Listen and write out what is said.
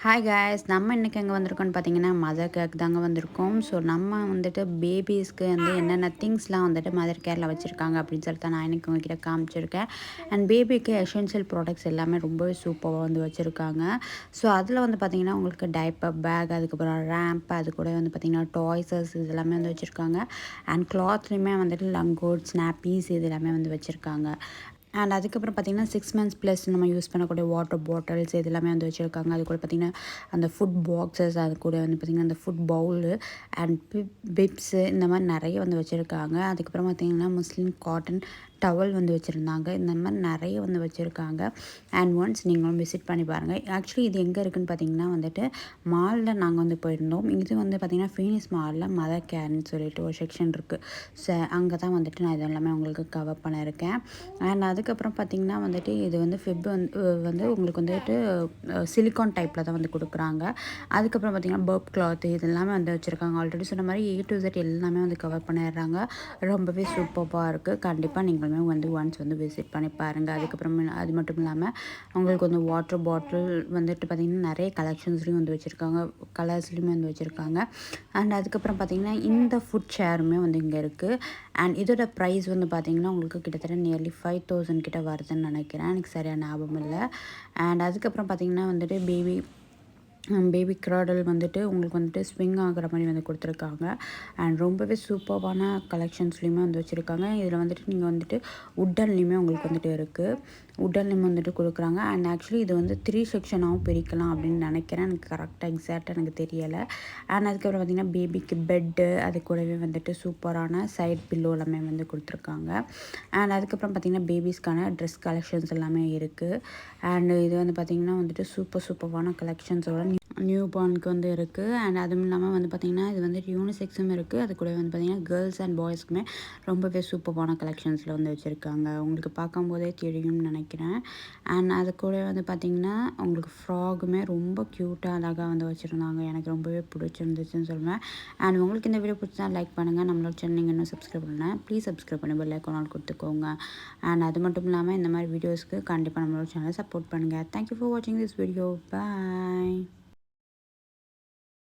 Hi guys, நம்ம இன்றைக்கி எங்கே வந்திருக்கோம்னு பார்த்தீங்கன்னா மதர் கேர்க்கு தாங்க வந்திருக்கோம். ஸோ நம்ம வந்துட்டு பேபிஸ்க்கு வந்து என்னென்ன திங்ஸ்லாம் வந்துட்டு மதர் கேரில் வச்சுருக்காங்க அப்படின்னு சொல்லிட்டு நான் இன்றைக்கி உங்ககிட்ட காமிச்சிருக்கேன். அண்ட் பேபிக்கு எசென்ஷியல் ப்ராடக்ட்ஸ் எல்லாமே ரொம்பவே சூப்பராக வந்து வச்சுருக்காங்க. ஸோ அதில் வந்து பார்த்திங்கன்னா உங்களுக்கு டைப்பர் பேக், அதுக்கப்புறம் ரேம்ப், அது கூட வந்து பார்த்திங்கன்னா டாய்ஸஸ் இது எல்லாமே வந்து வச்சுருக்காங்க. அண்ட் கிளாத்லேயுமே வந்துட்டு லங்கோட், ஸ்னாப்பீஸ் இது எல்லாமே வந்து வச்சுருக்காங்க. அண்ட் அதுக்கப்புறம் பார்த்திங்கன்னா 6 மந்த்ஸ் ப்ளஸ் நம்ம யூஸ் பண்ணக்கூடிய வாட்டர் பாட்டில்ஸ் இது எல்லாமே வந்து வச்சுருக்காங்க. அது கூட பார்த்திங்கன்னா அந்த ஃபுட் பாக்ஸஸ், அது கூட வந்து பார்த்திங்கன்னா அந்த ஃபுட் பவுலு அண்ட் பிப்ஸு இந்த மாதிரி நிறைய வந்து வச்சுருக்காங்க. அதுக்கப்புறம் பார்த்திங்கன்னா முஸ்லீம் காட்டன் டவல் வந்து வச்சுருந்தாங்க. இந்த மாதிரி நிறைய வந்து வச்சுருக்காங்க. அண்ட் ஒன்ஸ் நீங்களும் விசிட் பண்ணி பாருங்கள். ஆக்சுவலி இது எங்கே இருக்குதுன்னு பார்த்திங்கன்னா வந்துட்டு மாலில் நாங்கள் வந்து போயிருந்தோம். இது வந்து பார்த்திங்கன்னா ஃபீனிக்ஸ் மாலில் மதர் கேர்ன்னு சொல்லிட்டு ஒரு செக்ஷன் இருக்குது. ஸோ அங்கே தான் வந்துட்டு நான் இது எல்லாமே உங்களுக்கு கவர் பண்ணியிருக்கேன். அண்ட் அதுக்கப்புறம் பார்த்திங்கன்னா வந்துட்டு இது வந்து ஃபிப் வந்து உங்களுக்கு வந்துட்டு சிலிக்கான் டைப்பில் தான் வந்து கொடுக்குறாங்க. அதுக்கப்புறம் பார்த்திங்கன்னா பர்ப் கிளாத் இது எல்லாமே வந்து வச்சுருக்காங்க. ஆல்ரெடி சொன்ன மாதிரி A to Z எல்லாமே வந்து கவர் பண்ணிடுறாங்க. ரொம்பவே சூப்பராக இருக்குது. கண்டிப்பாக நீங்களுமே வந்து ஒன்ஸ் வந்து விசிட் பண்ணி பாருங்கள். அதுக்கப்புறம் அது மட்டும் இல்லாமல் உங்களுக்கு வந்து வாட்டர் பாட்டில் வந்துட்டு பார்த்திங்கன்னா நிறைய கலெக்ஷன்ஸ்லேயும் வந்து வச்சுருக்காங்க, கலர்ஸ்லேயுமே வந்து வச்சுருக்காங்க. அண்ட் அதுக்கப்புறம் பார்த்திங்கன்னா இந்த ஃபுட் ஷேருமே வந்து இங்கே இருக்குது. அண்ட் இதோட ப்ரைஸ் வந்து பார்த்திங்கன்னா உங்களுக்கு கிட்டத்தட்ட நியர்லி 5000 கிட்ட வருதுன்னு நினைக்கிறேன். எனக்கு சரியான ஞாபகம் இல்லை. அண்ட் அதுக்கப்புறம் பார்த்திங்கன்னா வந்துட்டு பேபி கிராடல் வந்துட்டு உங்களுக்கு வந்துட்டு ஸ்விங் ஆகிற மாதிரி வந்து கொடுத்துருக்காங்க. அண்ட் ரொம்பவே சூப்பர்வான கலெக்ஷன்ஸ்லேயுமே வந்து வச்சுருக்காங்க. இதில் வந்துட்டு நீங்கள் வந்துட்டு உட்டன்லேயுமே உங்களுக்கு வந்துட்டு இருக்குது. உட்டன்லேயுமே வந்துட்டு கொடுக்குறாங்க. அண்ட் ஆக்சுவலி இது வந்து 3 செக்ஷனாகவும் பிரிக்கலாம் அப்படின்னு நினைக்கிறேன். எனக்கு கரெக்டாக எக்ஸாக்டாக எனக்கு தெரியலை. அண்ட் அதுக்கப்புறம் பார்த்திங்கன்னா பேபிக்கு பெட்டு, அது கூடவே வந்துட்டு சூப்பரான சைட் பில்லோ எல்லாமே வந்து கொடுத்துருக்காங்க. அண்ட் அதுக்கப்புறம் பார்த்திங்கன்னா பேபிஸ்க்கான ட்ரெஸ் கலெக்ஷன்ஸ் எல்லாமே இருக்குது. அண்டு இது வந்து பார்த்திங்கன்னா வந்துட்டு சூப்பரான கலெக்ஷன்ஸோட நியூ பார்னுக்கு வந்து இருக்குது. அண்ட் அதுவும் இல்லாமல் வந்து பார்த்திங்கன்னா இது வந்து யூனிசெக்ஸும் இருக்குது. அது கூட வந்து பார்த்திங்கன்னா கேர்ள்ஸ் அண்ட் பாய்ஸ்க்குமே ரொம்பவே சூப்பரான கலெக்ஷன்ஸில் வந்து வச்சுருக்காங்க. உங்களுக்கு பார்க்கும்போதே தெரியும்னு நினைக்கிறேன். அண்ட் அது கூட வந்து பார்த்திங்கன்னா உங்களுக்கு ஃப்ராகுமே ரொம்ப க்யூட்டாக அழகாக வந்து வச்சுருந்தாங்க. எனக்கு ரொம்பவே பிடிச்சிருந்துச்சுன்னு சொல்லுவேன். அண்ட் உங்களுக்கு இந்த வீடியோ பிடிச்சா லைக் பண்ணுங்கள். நம்மளோட சேனல் நீங்கள் இன்னும் சப்ஸ்கிரைப் பண்ணலாம், ப்ளீஸ் சப்ஸ்கிரைப் பண்ணி பெல் ஐகான் கொடுத்துக்கோங்க. அண்ட் அது மட்டும் இல்லாமல் இந்த மாதிரி வீடியோஸ்க்கு கண்டிப்பாக நம்மளோட சேனலை சப்போர்ட் பண்ணுங்கள். தேங்க்யூ ஃபார் வாட்சிங் திஸ் வீடியோ. பாய்.